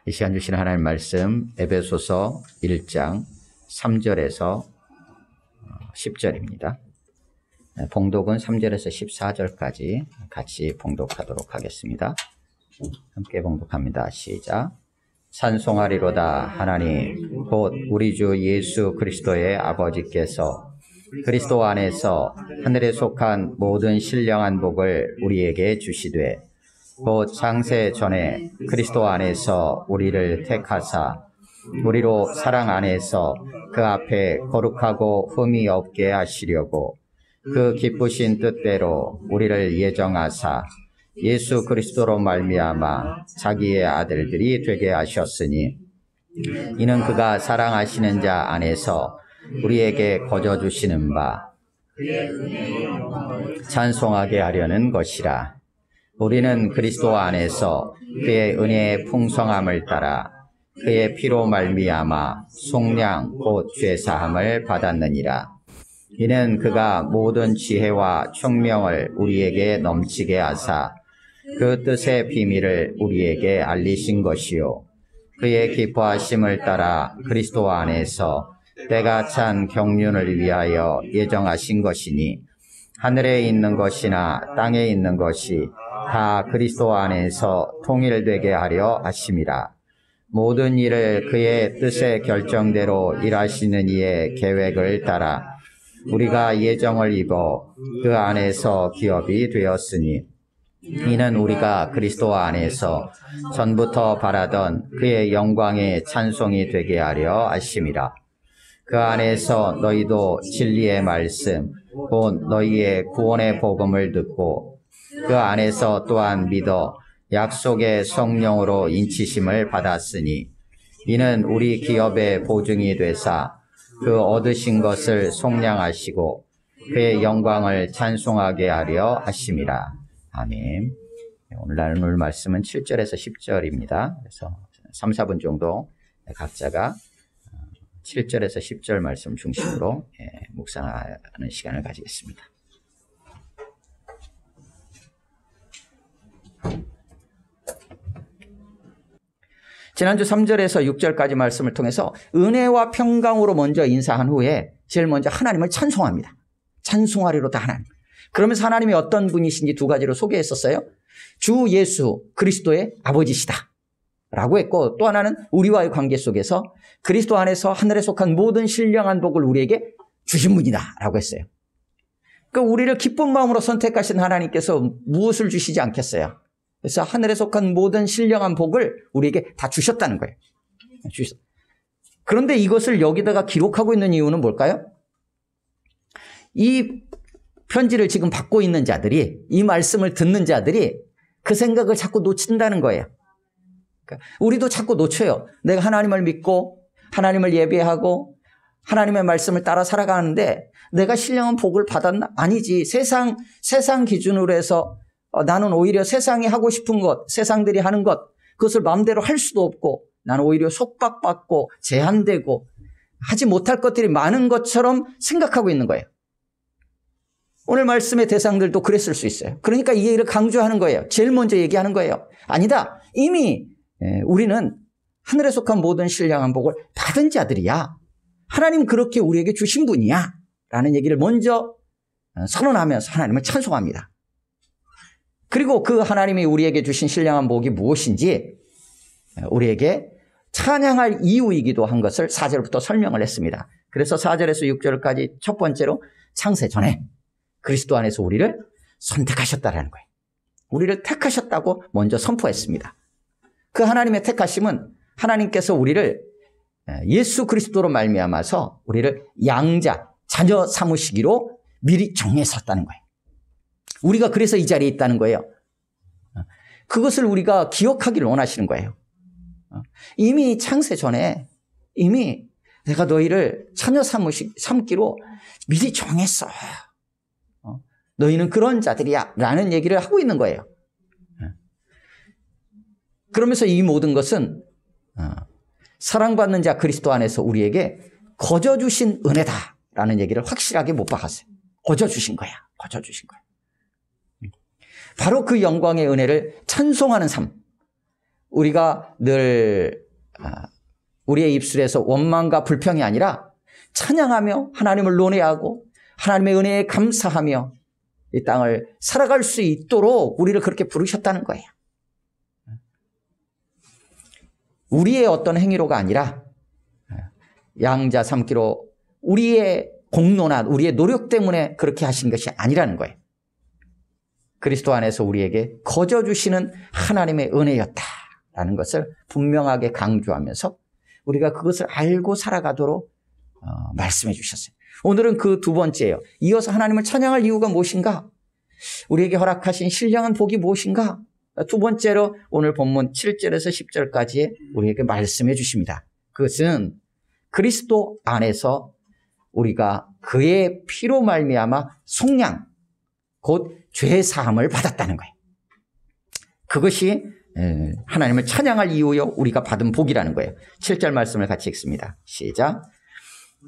이 시간 주시는 하나님 말씀 에베소서 1장 3절에서 10절입니다. 봉독은 3절에서 14절까지 같이 봉독하도록 하겠습니다. 함께 봉독합니다. 시작. 찬송하리로다 하나님 곧 우리 주 예수 그리스도의 아버지께서 그리스도 안에서 하늘에 속한 모든 신령한 복을 우리에게 주시되 곧 창세 전에 그리스도 안에서 우리를 택하사 우리로 사랑 안에서 그 앞에 거룩하고 흠이 없게 하시려고 그 기쁘신 뜻대로 우리를 예정하사 예수 그리스도로 말미암아 자기의 아들들이 되게 하셨으니 이는 그가 사랑하시는 자 안에서 우리에게 거저 주시는 바 찬송하게 하려는 것이라. 우리는 그리스도 안에서 그의 은혜의 풍성함을 따라 그의 피로 말미암아 속량 곧 죄사함을 받았느니라. 이는 그가 모든 지혜와 총명을 우리에게 넘치게 하사 그 뜻의 비밀을 우리에게 알리신 것이요 그의 기뻐하심을 따라 그리스도 안에서 때가 찬 경륜을 위하여 예정하신 것이니 하늘에 있는 것이나 땅에 있는 것이 다 그리스도 안에서 통일되게 하려 하심이라. 모든 일을 그의 뜻의 결정대로 일하시는 이의 계획을 따라 우리가 예정을 입어 그 안에서 기업이 되었으니 이는 우리가 그리스도 안에서 전부터 바라던 그의 영광의 찬송이 되게 하려 하심이라. 그 안에서 너희도 진리의 말씀 곧 너희의 구원의 복음을 듣고 그 안에서 또한 믿어 약속의 성령으로 인치심을 받았으니 이는 우리 기업의 보증이 되사 그 얻으신 것을 속량하시고 그의 영광을 찬송하게 하려 하심이라. 아멘. 오늘 나눌 말씀은 7절에서 10절입니다. 그래서 3, 4분 정도 각자가 7절에서 10절 말씀 중심으로 묵상하는 시간을 가지겠습니다. 지난주 3절에서 6절까지 말씀을 통해서 은혜와 평강으로 먼저 인사한 후에 제일 먼저 하나님을 찬송합니다. 찬송하리로다 하나님. 그러면서 하나님이 어떤 분이신지 두 가지로 소개했었어요. 주 예수 그리스도의 아버지시다 라고 했고, 또 하나는 우리와의 관계 속에서 그리스도 안에서 하늘에 속한 모든 신령한 복을 우리에게 주신 분이다 라고 했어요. 그러니까 우리를 기쁜 마음으로 선택하신 하나님께서 무엇을 주시지 않겠어요? 그래서 하늘에 속한 모든 신령한 복을 우리에게 다 주셨다는 거예요. 그런데 이것을 여기다가 기록하고 있는 이유는 뭘까요? 이 편지를 지금 받고 있는 자들이, 이 말씀을 듣는 자들이 그 생각을 자꾸 놓친다는 거예요. 그러니까 우리도 자꾸 놓쳐요. 내가 하나님을 믿고 하나님을 예배하고 하나님의 말씀을 따라 살아가는데 내가 신령한 복을 받았나? 아니지. 세상 기준으로 해서 나는 오히려 세상이 하고 싶은 것, 세상들이 하는 것, 그것을 마음대로 할 수도 없고 나는 오히려 속박받고 제한되고 하지 못할 것들이 많은 것처럼 생각하고 있는 거예요. 오늘 말씀의 대상들도 그랬을 수 있어요. 그러니까 이 얘기를 강조하는 거예요. 제일 먼저 얘기하는 거예요. 아니다. 이미 우리는 하늘에 속한 모든 신령한 복을 받은 자들이야. 하나님 그렇게 우리에게 주신 분이야. 라는 얘기를 먼저 선언하면서 하나님을 찬송합니다. 그리고 그 하나님이 우리에게 주신 신령한 복이 무엇인지 우리에게 찬양할 이유이기도 한 것을 4절부터 설명을 했습니다. 그래서 4절에서 6절까지 첫 번째로 창세 전에 그리스도 안에서 우리를 선택하셨다라는 거예요. 우리를 택하셨다고 먼저 선포했습니다. 그 하나님의 택하심은 하나님께서 우리를 예수 그리스도로 말미암아서 우리를 양자, 자녀 삼으시기로 미리 정했었다는 거예요. 우리가 그래서 이 자리에 있다는 거예요. 그것을 우리가 기억하기를 원하시는 거예요. 이미 창세 전에 이미 내가 너희를 자녀 삼기로 미리 정했어. 너희는 그런 자들이야 라는 얘기를 하고 있는 거예요. 그러면서 이 모든 것은 사랑받는 자 그리스도 안에서 우리에게 거저 주신 은혜다라는 얘기를 확실하게 못 박았어요. 거저 주신 거야. 거저 주신 거야. 바로 그 영광의 은혜를 찬송하는 삶. 우리가 늘 우리의 입술에서 원망과 불평이 아니라 찬양하며 하나님을 논의하고 하나님의 은혜에 감사하며 이 땅을 살아갈 수 있도록 우리를 그렇게 부르셨다는 거예요. 우리의 어떤 행위로가 아니라 양자 삼기로 우리의 공로나 우리의 노력 때문에 그렇게 하신 것이 아니라는 거예요. 그리스도 안에서 우리에게 거저 주시는 하나님의 은혜였다라는 것을 분명하게 강조하면서 우리가 그것을 알고 살아가도록 말씀해 주셨어요. 오늘은 그 두 번째예요. 이어서 하나님을 찬양할 이유가 무엇인가? 우리에게 허락하신 신령한 복이 무엇인가? 두 번째로 오늘 본문 7절에서 10절까지 우리에게 말씀해 주십니다. 그것은 그리스도 안에서 우리가 그의 피로 말미암아 속량, 곧 죄 사함을 받았다는 거예요. 그것이 하나님을 찬양할 이유요, 우리가 받은 복이라는 거예요. 7절 말씀을 같이 읽습니다. 시작.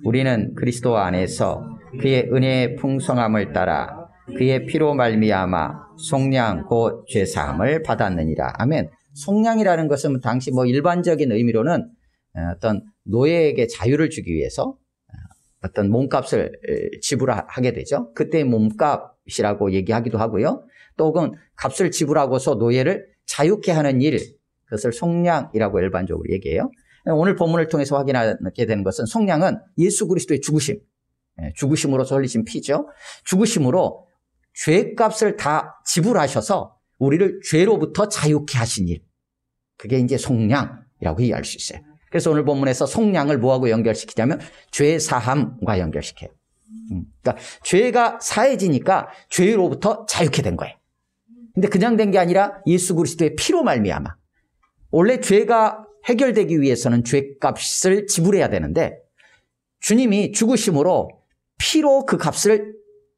우리는 그리스도 안에서 그의 은혜의 풍성함을 따라 그의 피로 말미암아 속량 곧 죄 사함을 받았느니라. 아멘. 속량이라는 것은 당시 일반적인 의미로는 어떤 노예에게 자유를 주기 위해서 어떤 몸값을 지불하게 되죠. 그때의 몸값이라고 얘기하기도 하고요. 또 혹은 값을 지불하고서 노예를 자유케 하는 일, 그것을 속량이라고 일반적으로 얘기해요. 오늘 본문을 통해서 확인하게 되는 것은 속량은 예수 그리스도의 죽으심, 죽으심으로서 흘리신 피죠. 죽으심으로 죄값을 다 지불하셔서 우리를 죄로부터 자유케 하신 일, 그게 이제 속량이라고 이해할 수 있어요. 그래서 오늘 본문에서 속량을 뭐하고 연결시키냐면 죄 사함과 연결시켜요. 그러니까 죄가 사해지니까 죄로부터 자유케 된 거예요. 근데 그냥 된 게 아니라 예수 그리스도의 피로 말미암아. 원래 죄가 해결되기 위해서는 죄값을 지불해야 되는데 주님이 죽으심으로 피로 그 값을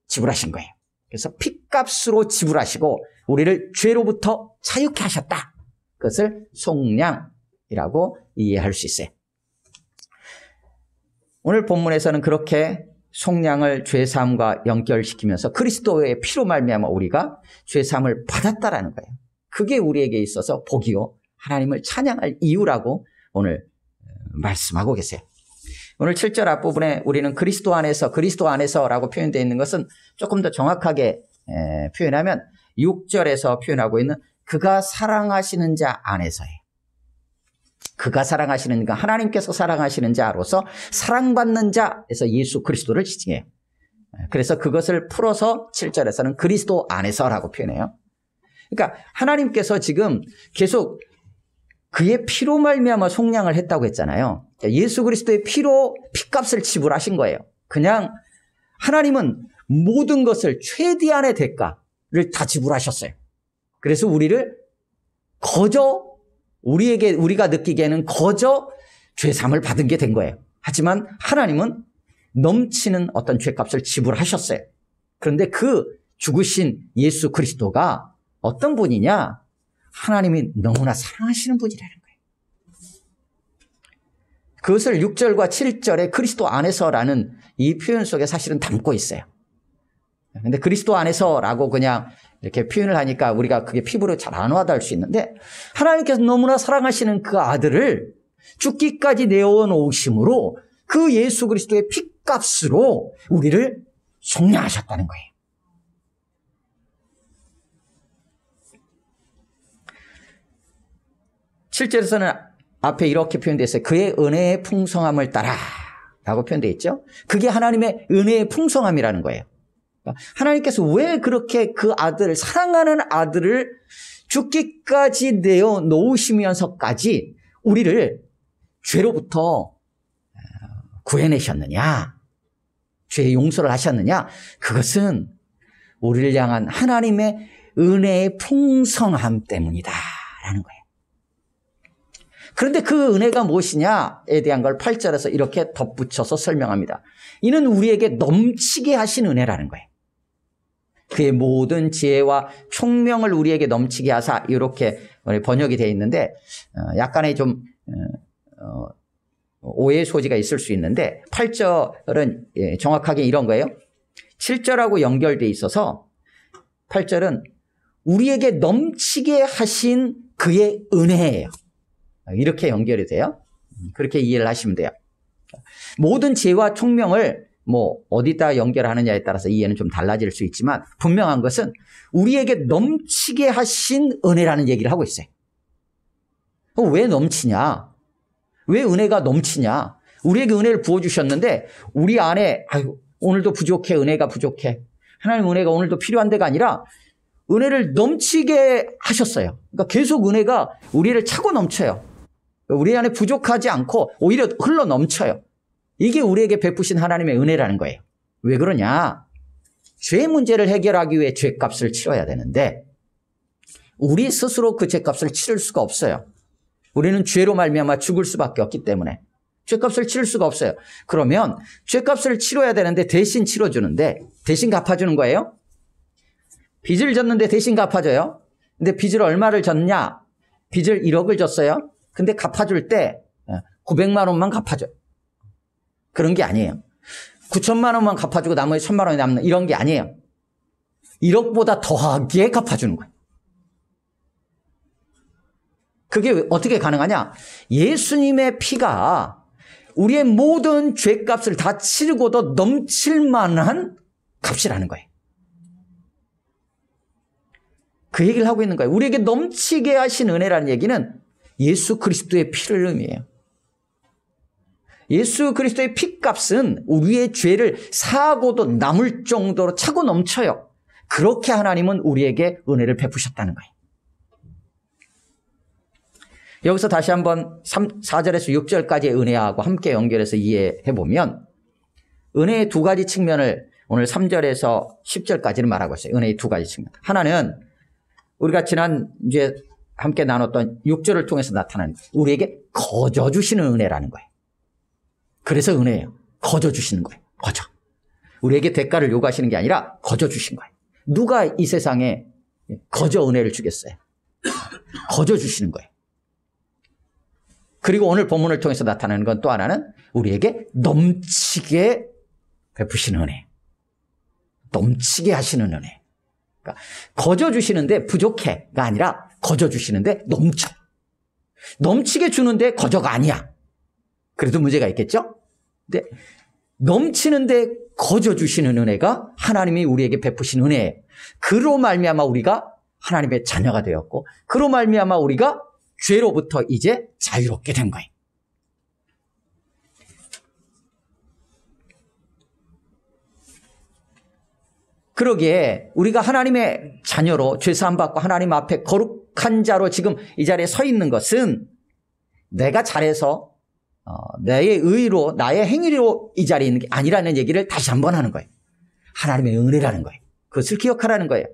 지불하신 거예요. 그래서 피값으로 지불하시고 우리를 죄로부터 자유케 하셨다. 그것을 속량이라고 이해할 수 있어요. 오늘 본문에서는 그렇게 속량을 죄사함과 연결시키면서 그리스도의 피로 말미암아 우리가 죄사함을 받았다라는 거예요. 그게 우리에게 있어서 복이요, 하나님을 찬양할 이유라고 오늘 말씀하고 계세요. 오늘 7절 앞부분에 우리는 그리스도 안에서라고 표현되어 있는 것은 조금 더 정확하게 표현하면 6절에서 표현하고 있는 그가 사랑하시는 자 안에서예요. 그가 사랑하시는 자, 하나님께서 사랑하시는 자로서 사랑받는 자에서 예수 그리스도를 지칭해요. 그래서 그것을 풀어서 7절에서는 그리스도 안에서라고 표현해요. 그러니까 하나님께서 지금 계속 그의 피로 말미암아 속량을 했다고 했잖아요. 예수 그리스도의 피로 피값을 지불하신 거예요. 그냥 하나님은 모든 것을 최대한의 대가를 다 지불하셨어요. 그래서 우리를 우리가 느끼기에는 거저 죄사함을 받은 게 된 거예요. 하지만 하나님은 넘치는 어떤 죄값을 지불하셨어요. 그런데 그 죽으신 예수 그리스도가 어떤 분이냐? 하나님이 너무나 사랑하시는 분이라는 거예요. 그것을 6절과 7절에 그리스도 안에서라는 이 표현 속에 사실은 담고 있어요. 근데 그리스도 안에서라고 그냥 이렇게 표현을 하니까 우리가 그게 피부로 잘 안 와닿을 수 있는데 하나님께서 너무나 사랑하시는 그 아들을 죽기까지 내어놓으심으로 그 예수 그리스도의 피값으로 우리를 속량하셨다는 거예요. 실제로서는 앞에 이렇게 표현되어 있어요. 그의 은혜의 풍성함을 따라 라고 표현되어 있죠. 그게 하나님의 은혜의 풍성함이라는 거예요. 하나님께서 왜 그렇게 그 아들을, 사랑하는 아들을 죽기까지 내어놓으시면서까지 우리를 죄로부터 구해내셨느냐, 죄의 용서를 하셨느냐, 그것은 우리를 향한 하나님의 은혜의 풍성함 때문이다라는 거예요. 그런데 그 은혜가 무엇이냐에 대한 걸 8절에서 이렇게 덧붙여서 설명합니다. 이는 우리에게 넘치게 하신 은혜라는 거예요. 그의 모든 지혜와 총명을 우리에게 넘치게 하사, 이렇게 번역이 되어 있는데 약간의 좀 오해의 소지가 있을 수 있는데 8절은 정확하게 이런 거예요. 7절하고 연결되어 있어서 8절은 우리에게 넘치게 하신 그의 은혜예요. 이렇게 연결이 돼요. 그렇게 이해를 하시면 돼요. 모든 지혜와 총명을 어디다 연결하느냐에 따라서 이해는 좀 달라질 수 있지만 분명한 것은 우리에게 넘치게 하신 은혜라는 얘기를 하고 있어요. 왜 넘치냐? 왜 은혜가 넘치냐? 우리에게 은혜를 부어주셨는데 우리 안에 오늘도 부족해, 은혜가 부족해. 하나님 은혜가 오늘도 필요한 데가 아니라 은혜를 넘치게 하셨어요. 그러니까 계속 은혜가 우리를 차고 넘쳐요. 우리 안에 부족하지 않고 오히려 흘러 넘쳐요. 이게 우리에게 베푸신 하나님의 은혜라는 거예요. 왜 그러냐? 죄 문제를 해결하기 위해 죄값을 치러야 되는데 우리 스스로 그 죄값을 치를 수가 없어요. 우리는 죄로 말미암아 죽을 수밖에 없기 때문에 죄값을 치를 수가 없어요. 그러면 죄값을 치러야 되는데 대신 치러주는데 대신 갚아주는 거예요. 빚을 졌는데 대신 갚아줘요. 근데 빚을 얼마를 졌냐? 빚을 1억을 졌어요. 근데 갚아줄 때 900만 원만 갚아줘요. 그런 게 아니에요. 9천만 원만 갚아주고 나머지 1,000만 원이 남는 이런 게 아니에요. 1억보다 더하게 갚아주는 거예요. 그게 어떻게 가능하냐? 예수님의 피가 우리의 모든 죄값을 다 치르고도 넘칠 만한 값이라는 거예요. 그 얘기를 하고 있는 거예요. 우리에게 넘치게 하신 은혜라는 얘기는 예수 그리스도의 피를 의미해요. 예수 그리스도의 피값은 우리의 죄를 사하고도 남을 정도로 차고 넘쳐요. 그렇게 하나님은 우리에게 은혜를 베푸셨다는 거예요. 여기서 다시 한번 4절에서 6절까지의 은혜하고 함께 연결해서 이해해보면 은혜의 두 가지 측면을 오늘 3절에서 10절까지는 말하고 있어요. 은혜의 두 가지 측면. 하나는 우리가 지난 이제 함께 나눴던 6절을 통해서 나타나는 우리에게 거저 주시는 은혜라는 거예요. 그래서 은혜예요. 거저 주시는 거예요. 거저. 우리에게 대가를 요구하시는 게 아니라 거저 주신 거예요. 누가 이 세상에 거저 은혜를 주겠어요? 거저 주시는 거예요. 그리고 오늘 본문을 통해서 나타나는 건 또 하나는 우리에게 넘치게 베푸시는 은혜. 넘치게 하시는 은혜. 그러니까 거저 주시는데 부족해가 아니라 거저 주시는데 넘쳐. 넘치게 주는데 거저가 아니야. 그래도 문제가 있겠죠? 근데 넘치는데 거저 주시는 은혜가 하나님이 우리에게 베푸신 은혜예요. 그로 말미암아 우리가 하나님의 자녀가 되었고 그로 말미암아 우리가 죄로부터 이제 자유롭게 된 거예요. 그러기에 우리가 하나님의 자녀로 죄사함 받고 하나님 앞에 거룩한 자로 지금 이 자리에 서 있는 것은 내가 잘해서 나의 의로 나의 행위로 이 자리에 있는 게 아니라는 얘기를 다시 한번 하는 거예요. 하나님의 은혜라는 거예요. 그것을 기억하라는 거예요.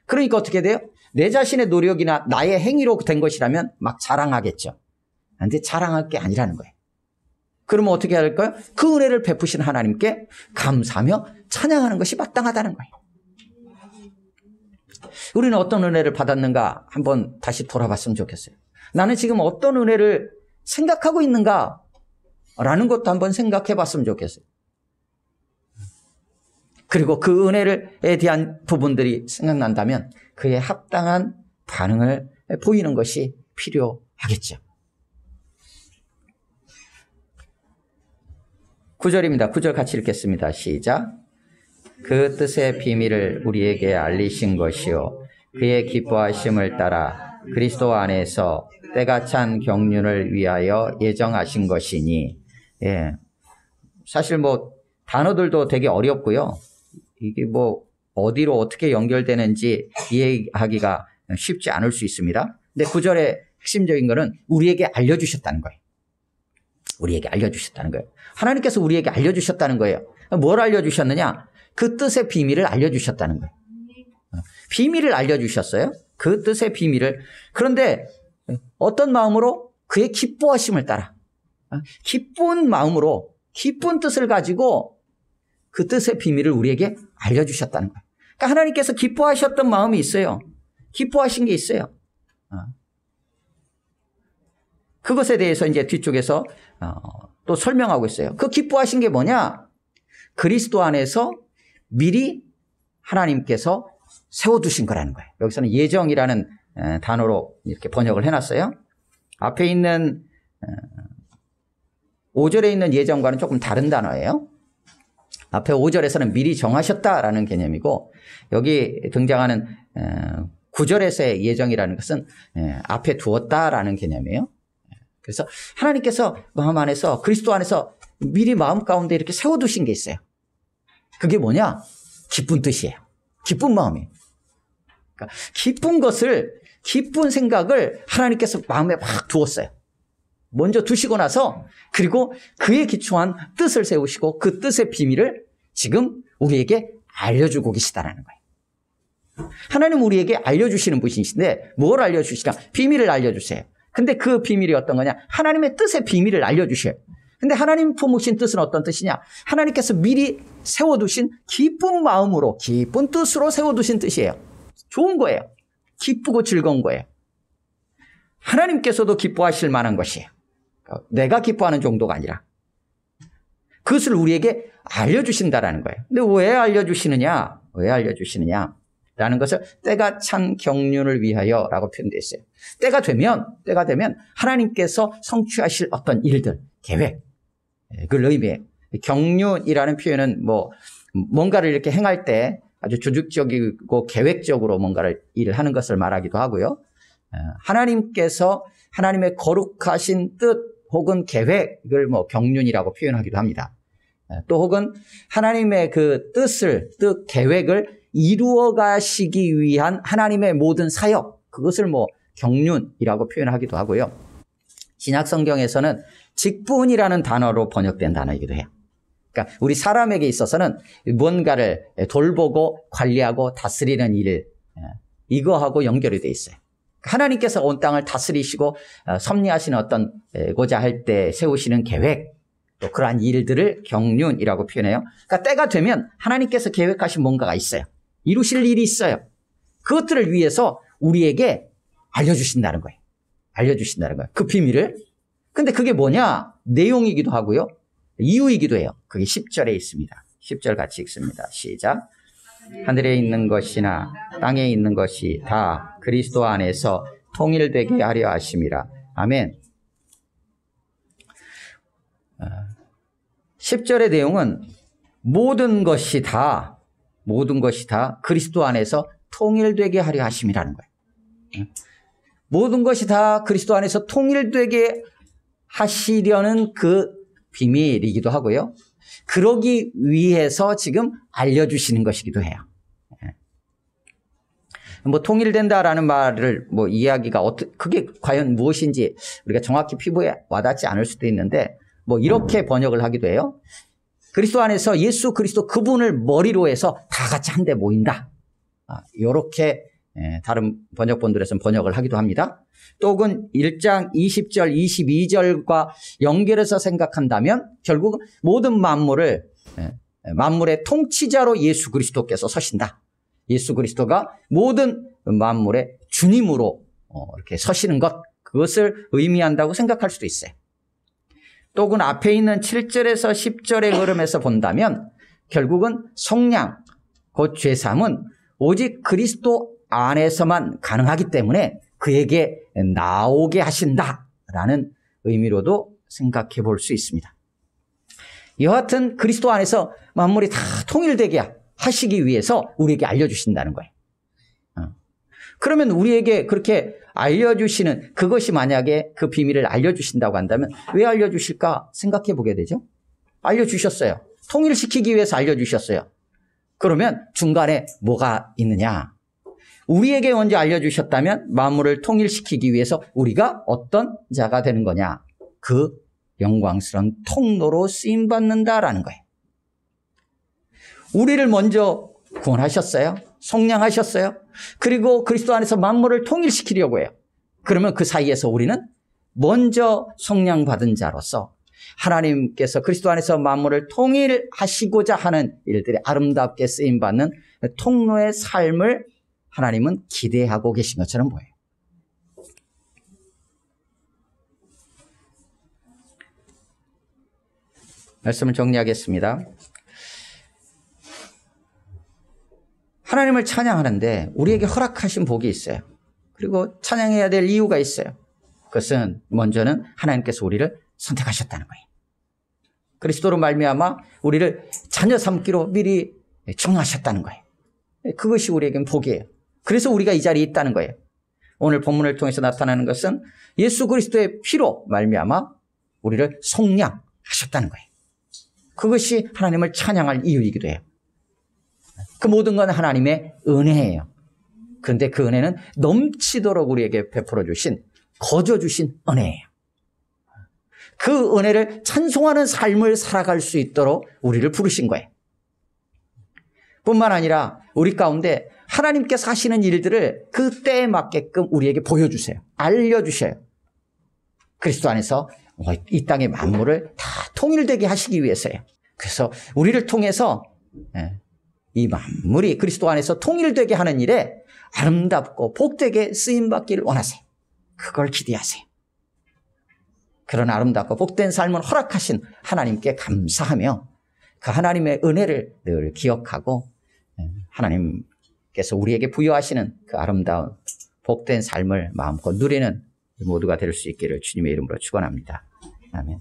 그러니까 어떻게 돼요? 내 자신의 노력이나 나의 행위로 된 것이라면 막 자랑하겠죠. 그런데 자랑할 게 아니라는 거예요. 그러면 어떻게 할까요? 그 은혜를 베푸신 하나님께 감사하며 찬양하는 것이 마땅하다는 거예요. 우리는 어떤 은혜를 받았는가 한번 다시 돌아봤으면 좋겠어요. 나는 지금 어떤 은혜를 생각하고 있는가 라는 것도 한번 생각해 봤으면 좋겠어요. 그리고 그 은혜에 대한 부분들이 생각난다면 그에 합당한 반응을 보이는 것이 필요하겠죠. 9절입니다. 9절 같이 읽겠습니다. 시작. 그 뜻의 비밀을 우리에게 알리신 것이요 그의 기뻐하심을 따라 그리스도 안에서 때가 찬 경륜을 위하여 예정하신 것이니. 예. 사실 단어들도 되게 어렵고요. 이게 어디로 어떻게 연결되는지 이해하기가 쉽지 않을 수 있습니다. 근데 9절의 핵심적인 거는 우리에게 알려주셨다는 거예요. 우리에게 알려주셨다는 거예요. 하나님께서 우리에게 알려주셨다는 거예요. 뭘 알려주셨느냐? 그 뜻의 비밀을 알려주셨다는 거예요. 비밀을 알려주셨어요. 그 뜻의 비밀을. 그런데 어떤 마음으로? 그의 기뻐하심을 따라. 기쁜 마음으로 기쁜 뜻을 가지고 그 뜻의 비밀을 우리에게 알려주셨다는 거예요. 그러니까 하나님께서 기뻐하셨던 마음이 있어요. 기뻐하신 게 있어요. 그것에 대해서 이제 뒤쪽에서 또 설명하고 있어요. 그 기뻐하신 게 뭐냐? 그리스도 안에서 미리 하나님께서 세워두신 거라는 거예요. 여기서는 예정이라는 단어로 이렇게 번역을 해놨어요. 앞에 있는 5절에 있는 예정과는 조금 다른 단어예요. 앞에 5절에서는 미리 정하셨다라는 개념이고 여기 등장하는 9절에서의 예정이라는 것은 앞에 두었다라는 개념이에요. 그래서 하나님께서 마음 안에서 그리스도 안에서 미리 마음 가운데 이렇게 세워두신 게 있어요. 그게 뭐냐? 기쁜 뜻이에요. 기쁜 마음이에요. 그러니까 기쁜 생각을 하나님께서 마음에 막 두었어요. 먼저 두시고 나서 그리고 그에 기초한 뜻을 세우시고 그 뜻의 비밀을 지금 우리에게 알려주고 계시다라는 거예요. 하나님 우리에게 알려주시는 분이신데 뭘 알려주시냐? 비밀을 알려주세요. 근데 그 비밀이 어떤 거냐? 하나님의 뜻의 비밀을 알려주셔요. 근데 하나님 품으신 뜻은 어떤 뜻이냐? 하나님께서 미리 세워두신 기쁜 마음으로 기쁜 뜻으로 세워두신 뜻이에요. 좋은 거예요. 기쁘고 즐거운 거예요. 하나님께서도 기뻐하실 만한 것이에요. 내가 기뻐하는 정도가 아니라 그것을 우리에게 알려주신다라는 거예요. 근데 왜 알려주시느냐? 왜 알려주시느냐? 라는 것을 때가 찬 경륜을 위하여 라고 표현되어 있어요. 때가 되면 하나님께서 성취하실 어떤 일들, 계획, 그걸 의미해요. 경륜이라는 표현은 뭔가를 이렇게 행할 때 아주 조직적이고 계획적으로 뭔가를 일을 하는 것을 말하기도 하고요. 하나님께서 하나님의 거룩하신 뜻 혹은 계획을 경륜이라고 표현하기도 합니다. 또 혹은 하나님의 그 뜻, 계획을 이루어 가시기 위한 하나님의 모든 사역, 그것을 경륜이라고 표현하기도 하고요. 신약 성경에서는 직분이라는 단어로 번역된 단어이기도 해요. 그러니까 우리 사람에게 있어서는 뭔가를 돌보고 관리하고 다스리는 일, 이거하고 연결이 돼 있어요. 하나님께서 온 땅을 다스리시고 섭리하시는 어떤 고자 할 때 세우시는 계획, 또 그러한 일들을 경륜이라고 표현해요. 그러니까 때가 되면 하나님께서 계획하신 뭔가가 있어요. 이루실 일이 있어요. 그것들을 위해서 우리에게 알려주신다는 거예요. 알려주신다는 거예요. 그 비밀을. 근데 그게 뭐냐? 내용이기도 하고요. 이유이기도 해요. 그게 10절에 있습니다. 10절 같이 읽습니다. 시작. 하늘에 있는 것이나 땅에 있는 것이 다 그리스도 안에서 통일되게 하려 하심이라. 아멘. 10절의 내용은 모든 것이 다 그리스도 안에서 통일되게 하려 하심이라는 거예요. 모든 것이 다 그리스도 안에서 통일되게 하시려는 그 비밀이기도 하고요. 그러기 위해서 지금 알려주시는 것이기도 해요. 통일된다라는 말을 이야기가 그게 과연 무엇인지 우리가 정확히 피부에 와닿지 않을 수도 있는데 이렇게 번역을 하기도 해요. 그리스도 안에서 예수 그리스도 그분을 머리로 해서 다 같이 한데 모인다. 이렇게 다른 번역본들에서는 번역을 하기도 합니다. 또 혹은 1장 20절, 22절과 연결해서 생각한다면 결국 모든 만물의 통치자로 예수 그리스도께서 서신다. 예수 그리스도가 모든 만물의 주님으로 이렇게 서시는 것, 그것을 의미한다고 생각할 수도 있어요. 또 혹은 앞에 있는 7절에서 10절의 흐름에서 본다면 결국은 성량, 곧 죄사함은 오직 그리스도 안에서만 가능하기 때문에 그에게 나오게 하신다라는 의미로도 생각해 볼 수 있습니다. 여하튼 그리스도 안에서 만물이 다 통일되게 하시기 위해서 우리에게 알려주신다는 거예요. 그러면 우리에게 그렇게 알려주시는 그것이 만약에 그 비밀을 알려주신다고 한다면 왜 알려주실까 생각해 보게 되죠. 알려주셨어요. 통일시키기 위해서 알려주셨어요. 그러면 중간에 뭐가 있느냐. 우리에게 먼저 알려주셨다면 만물을 통일시키기 위해서 우리가 어떤 자가 되는 거냐. 그 영광스러운 통로로 쓰임받는다라는 거예요. 우리를 먼저 구원하셨어요. 속량하셨어요. 그리고 그리스도 안에서 만물을 통일시키려고 해요. 그러면 그 사이에서 우리는 먼저 속량받은 자로서 하나님께서 그리스도 안에서 만물을 통일하시고자 하는 일들이 아름답게 쓰임받는 통로의 삶을 하나님은 기대하고 계신 것처럼 보여요. 말씀을 정리하겠습니다. 하나님을 찬양하는데 우리에게 허락하신 복이 있어요. 그리고 찬양해야 될 이유가 있어요. 그것은 먼저는 하나님께서 우리를 선택하셨다는 거예요. 그리스도로 말미암아 우리를 자녀 삼기로 미리 정하셨다는 거예요. 그것이 우리에겐 복이에요. 그래서 우리가 이 자리에 있다는 거예요. 오늘 본문을 통해서 나타나는 것은 예수 그리스도의 피로 말미암아 우리를 속량하셨다는 거예요. 그것이 하나님을 찬양할 이유이기도 해요. 그 모든 건 하나님의 은혜예요. 그런데 그 은혜는 넘치도록 우리에게 베풀어 주신, 거저 주신 은혜예요. 그 은혜를 찬송하는 삶을 살아갈 수 있도록 우리를 부르신 거예요. 뿐만 아니라 우리 가운데 하나님께서 하시는 일들을 그 때에 맞게끔 우리에게 보여주세요. 알려주셔요. 그리스도 안에서 이 땅의 만물을 다 통일되게 하시기 위해서예요. 그래서 우리를 통해서 이 만물이 그리스도 안에서 통일되게 하는 일에 아름답고 복되게 쓰임받기를 원하세요. 그걸 기대하세요. 그런 아름답고 복된 삶을 허락하신 하나님께 감사하며 그 하나님의 은혜를 늘 기억하고 하나님께서 우리에게 부여하시는 그 아름다운 복된 삶을 마음껏 누리는 모두가 될 수 있기를 주님의 이름으로 축원합니다. 아멘.